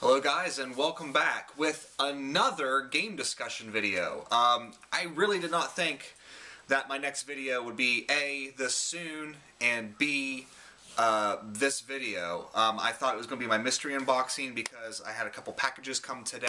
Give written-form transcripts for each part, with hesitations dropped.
Hello guys, and welcome back with another game discussion video. I really did not think that my next video would be A, this soon, and B, this video. I thought it was going to be my mystery unboxing because I had a couple packages come today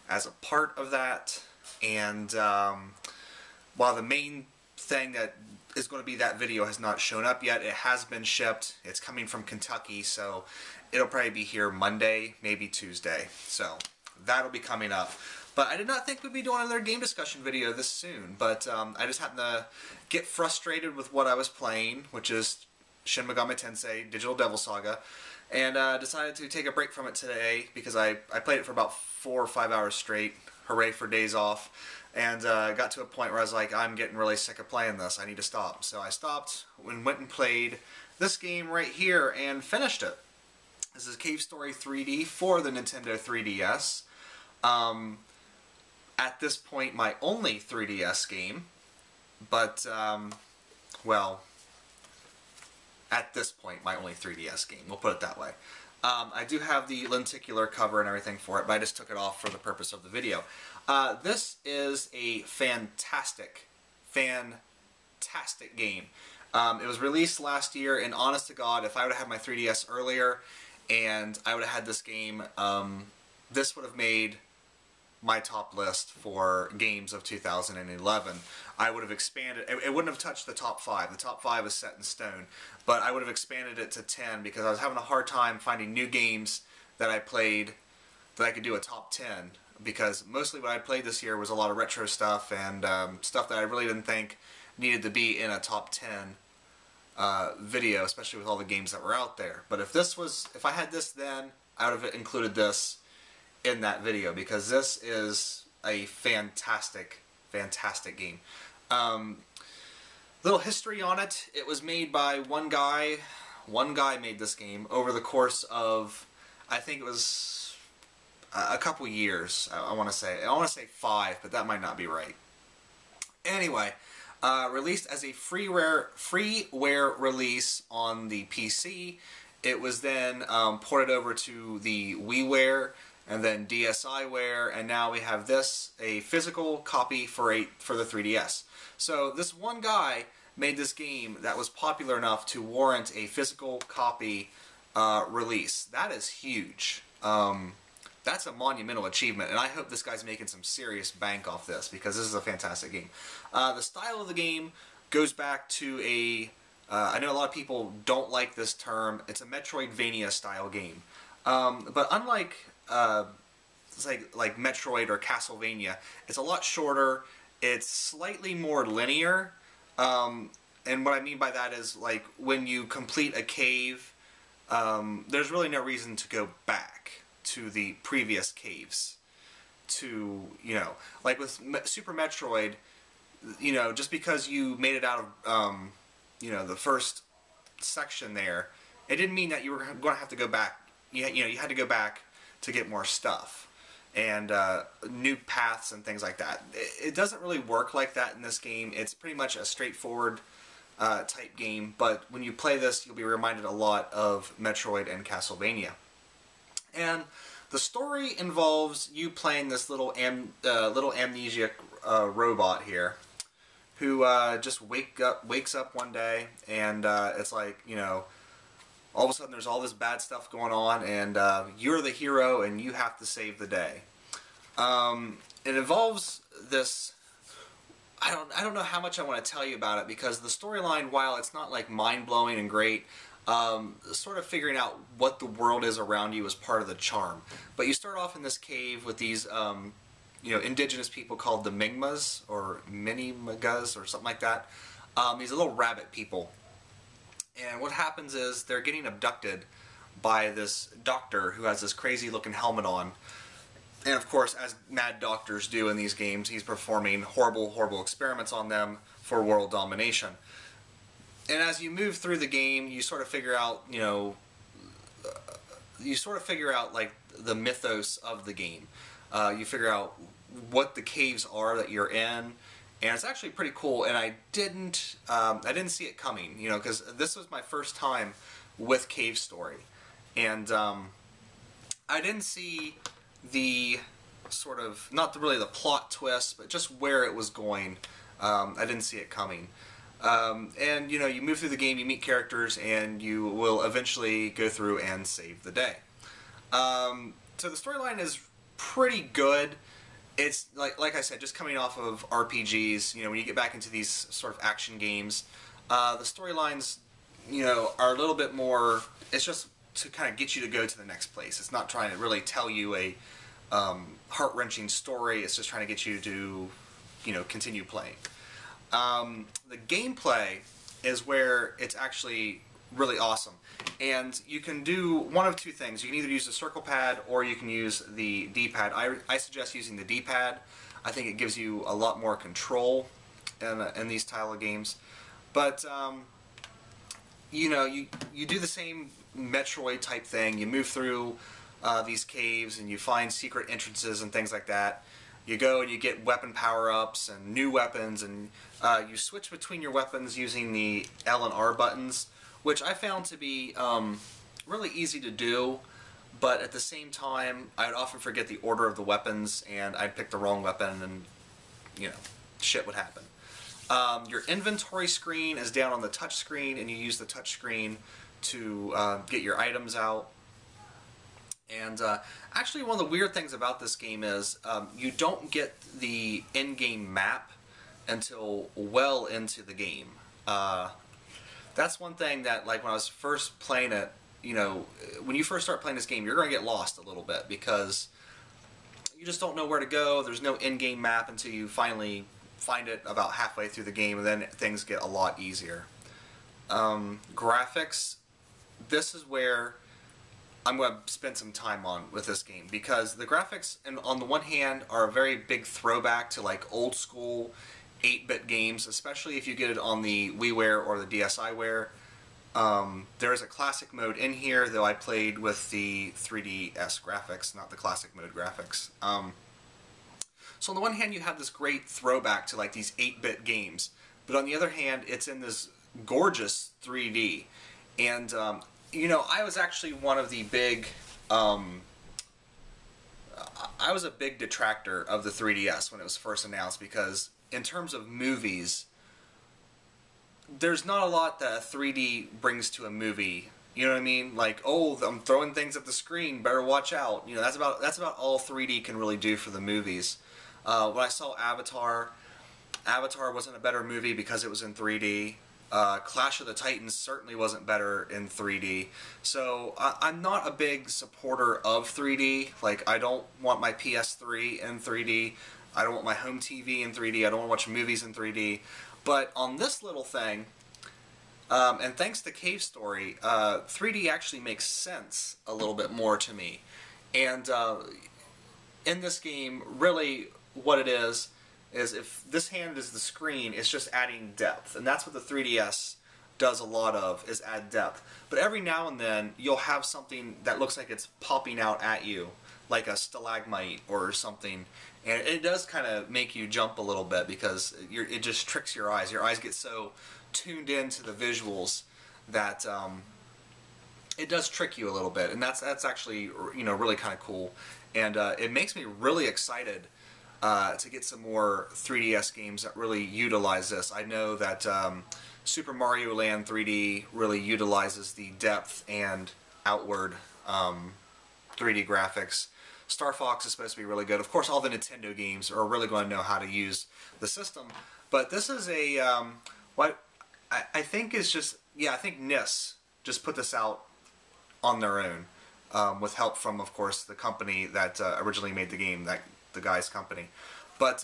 as a part of that, and while the main thing that is going to be that video has not shown up yet, it has been shipped. It's coming from Kentucky, so it'll probably be here Monday, maybe Tuesday. So that'll be coming up. But I did not think we'd be doing another game discussion video this soon. But I just happened to get frustrated with what I was playing, which is Shin Megami Tensei Digital Devil Saga, and decided to take a break from it today because I played it for about 4 or 5 hours straight. Hooray for days off. And got to a point where I was like, I'm getting really sick of playing this. I need to stop. So I stopped and went and played this game right here and finished it. This is Cave Story 3D for the Nintendo 3DS. At this point, my only 3DS game. But, well, at this point, my only 3DS game. We'll put it that way. I do have the lenticular cover and everything for it, but I just took it off for the purpose of the video. This is a fantastic game. It was released last year, and honest to God, if I would have had my 3DS earlier and I would have had this game, this would have made my top list for games of 2011. I would have expanded, it wouldn't have touched the top 5. The top 5 is set in stone, but I would have expanded it to 10 because I was having a hard time finding new games that I played that I could do a top 10, because mostly what I played this year was a lot of retro stuff and stuff that I really didn't think needed to be in a top 10 video, especially with all the games that were out there. But if I had this then, I would have included this in that video because this is a fantastic game. Little history on it. It was made by one guy. One guy made this game over the course of, I think it was a couple years. I want to say 5, but that might not be right. Anyway, released as a freeware release on the PC. It was then ported over to the Wiiware and then DSiware, and now we have this, a physical copy for the 3DS. So this one guy made this game that was popular enough to warrant a physical copy release. That is huge. That's a monumental achievement, and I hope this guy's making some serious bank off this because this is a fantastic game. The style of the game goes back to a, I know a lot of people don't like this term, it's a Metroidvania style game. But unlike like Metroid or Castlevania, it's a lot shorter, it's slightly more linear, and what I mean by that is, like, when you complete a cave, there's really no reason to go back to the previous caves to, you know, like with Super Metroid, you know, just because you made it out of, you know, the first section there, it didn't mean that you were going to have to go back. You know, you had to go back to get more stuff and new paths and things like that. It doesn't really work like that in this game. It's pretty much a straightforward type game, but when you play this, you'll be reminded a lot of Metroid and Castlevania. And the story involves you playing this little amnesiac robot here, who just wakes up one day, and it's like, you know, all of a sudden there's all this bad stuff going on, and you're the hero and you have to save the day. It involves this, I don't know how much I want to tell you about it, because the storyline, while it's not like mind-blowing and great, sort of figuring out what the world is around you is part of the charm. But you start off in this cave with these you know, indigenous people called the Mingmas, or Mini-Magas, or something like that. These little rabbit people. And what happens is they're getting abducted by this doctor who has this crazy looking helmet on. And of course, as mad doctors do in these games, he's performing horrible experiments on them for world domination. And as you move through the game, you sort of figure out, you know, like the mythos of the game. You figure out what the caves are that you're in. And it's actually pretty cool, and I didn't see it coming, you know, because this was my first time with Cave Story, and I didn't see the sort of, not really the plot twist, but just where it was going. I didn't see it coming. And you know, you move through the game, you meet characters, and you will eventually go through and save the day. So the storyline is pretty good. It's like I said, just coming off of RPGs. You know, when you get back into these sort of action games, the storylines, you know, are a little bit more. It's just to kind of get you to go to the next place. It's not trying to really tell you a heart-wrenching story. It's just trying to get you to, you know, continue playing. The gameplay is where it's actually really awesome. And you can do one of two things. You can either use the circle pad or you can use the D-pad. I suggest using the D-pad. I think it gives you a lot more control in these style of games. But, you know, you do the same Metroid type thing. You move through these caves and you find secret entrances and things like that. You go and you get weapon power-ups and new weapons, and you switch between your weapons using the L and R buttons, which I found to be really easy to do, but at the same time, I would often forget the order of the weapons, and I'd pick the wrong weapon, and, you know, shit would happen. Your inventory screen is down on the touch screen, and you use the touch screen to get your items out. And actually, one of the weird things about this game is you don't get the in-game map until well into the game. That's one thing that, like, when I was first playing it, you know, when you first start playing this game, you're going to get lost a little bit because you just don't know where to go. There's no in-game map until you finally find it about halfway through the game, and then things get a lot easier. Graphics, this is where I'm going to spend some time on with this game, because the graphics, on the one hand, are a very big throwback to like old school 8-bit games, especially if you get it on the Wiiware or the DSiware. There is a classic mode in here, though I played with the 3DS graphics, not the classic mode graphics. So on the one hand, you have this great throwback to like these 8-bit games, but on the other hand, it's in this gorgeous 3D. And you know, I was actually one of the big, I was a big detractor of the 3DS when it was first announced, because in terms of movies, there's not a lot that a 3D brings to a movie. You know what I mean? Like, oh, I'm throwing things at the screen, better watch out. You know, that's about all 3D can really do for the movies. When I saw Avatar wasn't a better movie because it was in 3D. Clash of the Titans certainly wasn't better in 3D. So I'm not a big supporter of 3D. Like, I don't want my PS3 in 3D. I don't want my home TV in 3D. I don't want to watch movies in 3D. But on this little thing, and thanks to Cave Story, 3D actually makes sense a little bit more to me. And in this game, really what it is if this hand is the screen, it's just adding depth. And that's what the 3DS does a lot of, is add depth. But every now and then, you'll have something that looks like it's popping out at you, like a stalagmite or something. And it does kind of make you jump a little bit, because it just tricks your eyes. Your eyes get so tuned into the visuals that it does trick you a little bit. And that's actually, you know, really kind of cool. And it makes me really excited to get some more 3DS games that really utilize this. I know that Super Mario Land 3D really utilizes the depth and outward 3D graphics. Star Fox is supposed to be really good. Of course, all the Nintendo games are really going to know how to use the system. But this is a, what I think is just, yeah, I think NIS just put this out on their own, with help from, of course, the company that originally made the game, the guy's company. But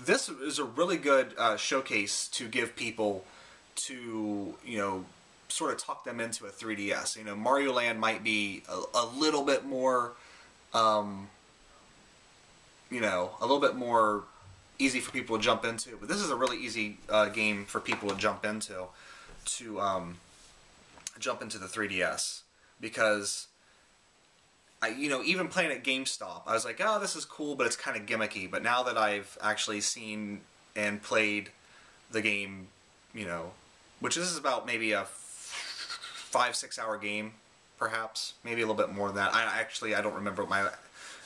this is a really good showcase to give people to, you know, sort of talk them into a 3DS. You know, Mario Land might be a little bit more, you know, a little bit more easy for people to jump into. But this is a really easy game for people to jump into the 3DS, because you know, even playing at GameStop, I was like, oh, this is cool, but it's kind of gimmicky. But now that I've actually seen and played the game, you know, which this is about maybe a 5-6 hour game, perhaps. Maybe a little bit more than that. I don't remember what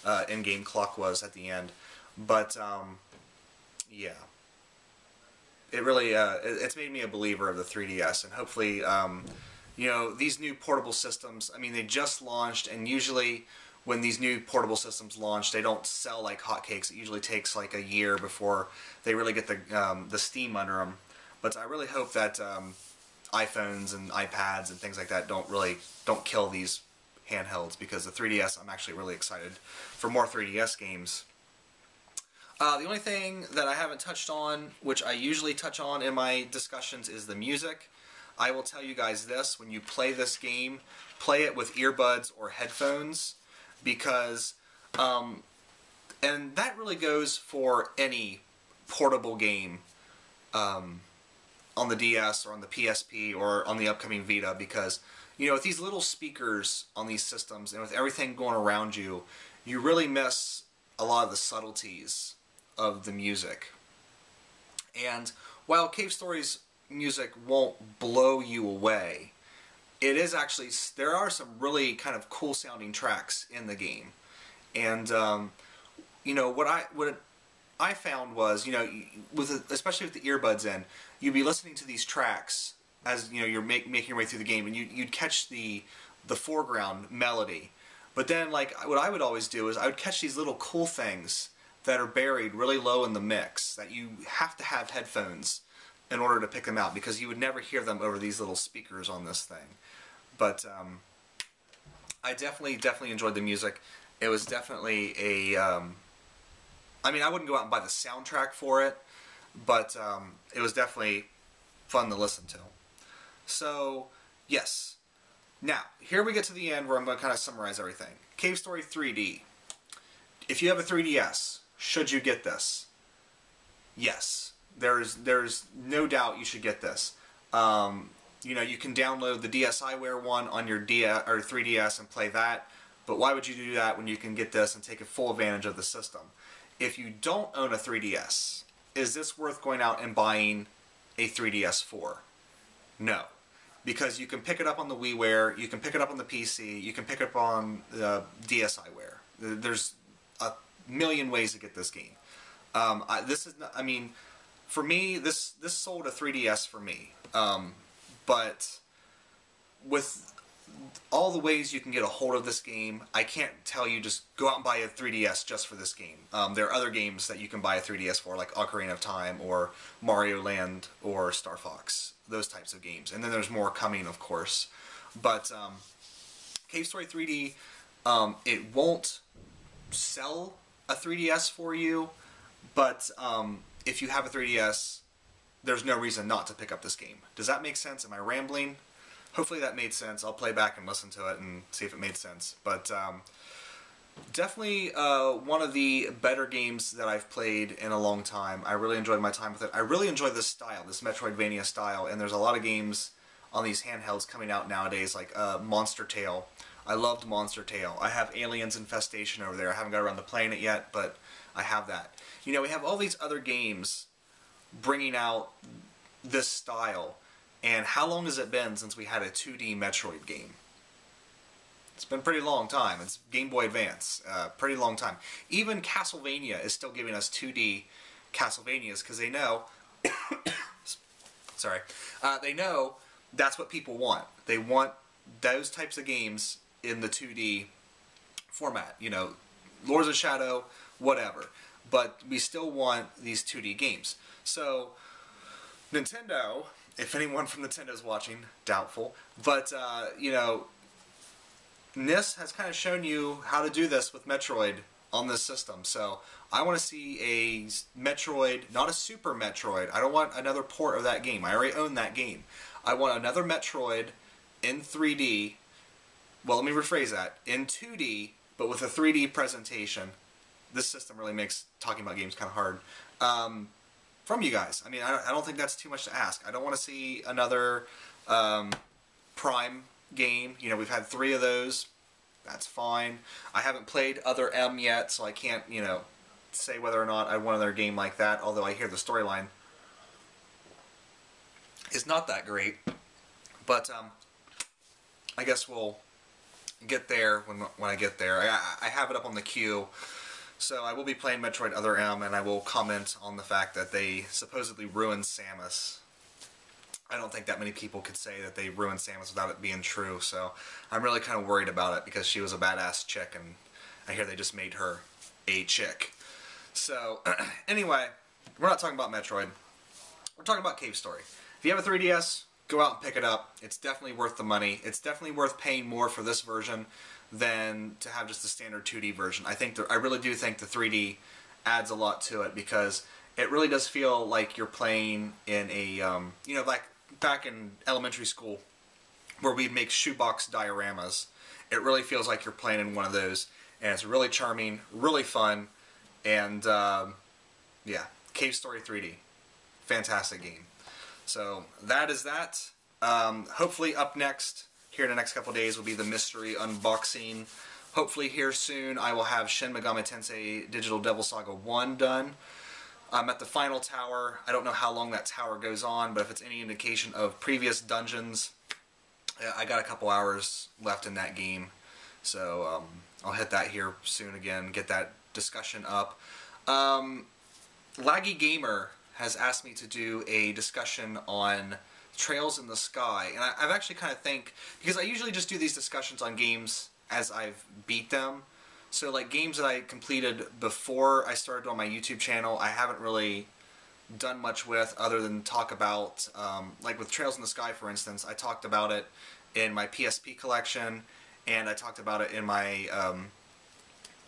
my in-game clock was at the end. But, yeah. It really, it's made me a believer of the 3DS, and hopefully, you know, these new portable systems, I mean, they just launched, and usually when these new portable systems launch, they don't sell like hotcakes. It usually takes like a year before they really get the steam under them. But I really hope that iPhones and iPads and things like that don't kill these handhelds, because the 3DS, I'm actually really excited for more 3DS games. The only thing that I haven't touched on, which I usually touch on in my discussions, is the music. I will tell you guys this: when you play this game, play it with earbuds or headphones, because, and that really goes for any portable game on the DS or on the PSP or on the upcoming Vita, because, you know, with these little speakers on these systems and with everything going around you, you really miss a lot of the subtleties of the music. And while Cave Story's music won't blow you away, it is actually, there are some really kind of cool sounding tracks in the game. And you know, what I found was, you know, especially with the earbuds in, you'd be listening to these tracks as, you know, you're making your way through the game, and you'd catch the foreground melody. But then, like, what I would always do is I would catch these little cool things that are buried really low in the mix that you have to have headphones in order to pick them out, because you would never hear them over these little speakers on this thing. But I definitely enjoyed the music. It was definitely a I mean, I wouldn't go out and buy the soundtrack for it, but it was definitely fun to listen to. So, yes. Now, here we get to the end where I'm going to kind of summarize everything. Cave Story 3D. If you have a 3DS, should you get this? Yes. There's no doubt you should get this. You know, you can download the DSiware one on your 3DS and play that, but why would you do that when you can get this and take a full advantage of the system? If you don't own a 3DS, is this worth going out and buying a 3DS for? No. Because you can pick it up on the Wiiware, you can pick it up on the PC, you can pick it up on the DSiware. There's a million ways to get this game. I mean, for me, this sold a 3DS for me. But with all the ways you can get a hold of this game, I can't tell you just go out and buy a 3DS just for this game. There are other games that you can buy a 3DS for, like Ocarina of Time or Mario Land or Star Fox. Those types of games. And then there's more coming, of course. But Cave Story 3D, it won't sell a 3DS for you, but if you have a 3DS, there's no reason not to pick up this game. Does that make sense? Am I rambling? Hopefully that made sense. I'll play back and listen to it and see if it made sense. But definitely one of the better games that I've played in a long time. I really enjoyed my time with it. I really enjoy this style, this Metroidvania style, and there's a lot of games on these handhelds coming out nowadays, like Monster Tale. I loved Monster Tale. I have Aliens Infestation over there. I haven't got around to playing it yet, but I have that. You know, we have all these other games bringing out this style, and how long has it been since we had a 2D Metroid game? It's been a pretty long time. It's Game Boy Advance. Pretty long time. Even Castlevania is still giving us 2D Castlevanias because they know, sorry, they know that's what people want. They want those types of games in the 2D format. You know, Lords of Shadow, whatever. But we still want these 2D games. So, Nintendo, if anyone from Nintendo is watching, doubtful, but, you know, NIS has kind of shown you how to do this with Metroid on this system. So I want to see a Metroid, not a Super Metroid. I don't want another port of that game. I already own that game. I want another Metroid in 3D. Well, let me rephrase that. In 2D, but with a 3D presentation. This system really makes talking about games kind of hard. From you guys. I mean, I don't think that's too much to ask. I don't want to see another Prime game. You know, we've had 3 of those. That's fine. I haven't played Other M yet, so I can't, you know, say whether or not I want another game like that, although I hear the storyline is not that great. But I guess we'll get there when I get there. I have it up on the queue, so I will be playing Metroid Other M, and I will comment on the fact that they supposedly ruined Samus. I don't think that many people could say that they ruined Samus without it being true, so I'm really kind of worried about it because she was a badass chick, and I hear they just made her a chick. So, anyway, we're not talking about Metroid. We're talking about Cave Story. If you have a 3DS, go out and pick it up. It's definitely worth the money. It's definitely worth paying more for this version than to have just the standard 2D version. I really do think the 3D adds a lot to it because it really does feel like you're playing in a, you know, like back in elementary school where we'd make shoebox dioramas. It really feels like you're playing in one of those, and it's really charming, really fun, and yeah, Cave Story 3D. Fantastic game. So that is that. Hopefully up next, here in the next couple of days, will be the mystery unboxing. Hopefully here soon I will have Shin Megami Tensei Digital Devil Saga 1 done. I'm at the final tower. I don't know how long that tower goes on, but if it's any indication of previous dungeons, I got a couple hours left in that game. So I'll hit that here soon again, get that discussion up. Laggy Gamer has asked me to do a discussion on Trails in the Sky, and I've actually kind of because I usually just do these discussions on games as I've beat them. So like games that I completed before I started on my YouTube channel, I haven't really done much with other than talk about, like with Trails in the Sky for instance, I talked about it in my PSP collection, and I talked about it in my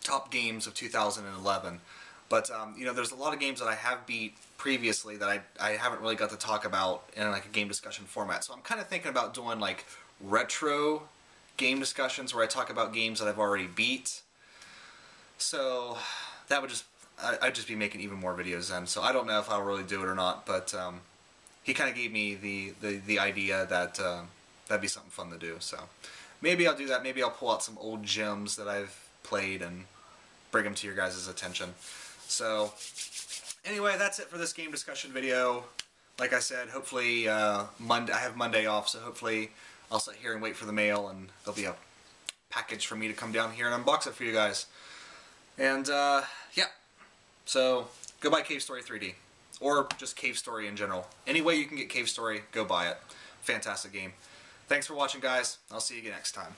top games of 2011. But, you know, there's a lot of games that I have beat previously that I haven't really got to talk about in like a game discussion format. So I'm kind of thinking about doing like retro game discussions where I talk about games that I've already beat. So that would I'd just be making even more videos then. So I don't know if I'll really do it or not, but he kind of gave me the idea that that'd be something fun to do. So maybe I'll do that. Maybe I'll pull out some old gems that I've played and bring them to your guys' attention. So anyway, that's it for this game discussion video. Like I said, hopefully I have Monday off, so hopefully I'll sit here and wait for the mail, and there'll be a package for me to come down here and unbox it for you guys. And yeah, so go buy Cave Story 3D, or just Cave Story in general. Any way you can get Cave Story, go buy it. Fantastic game. Thanks for watching, guys. I'll see you again next time.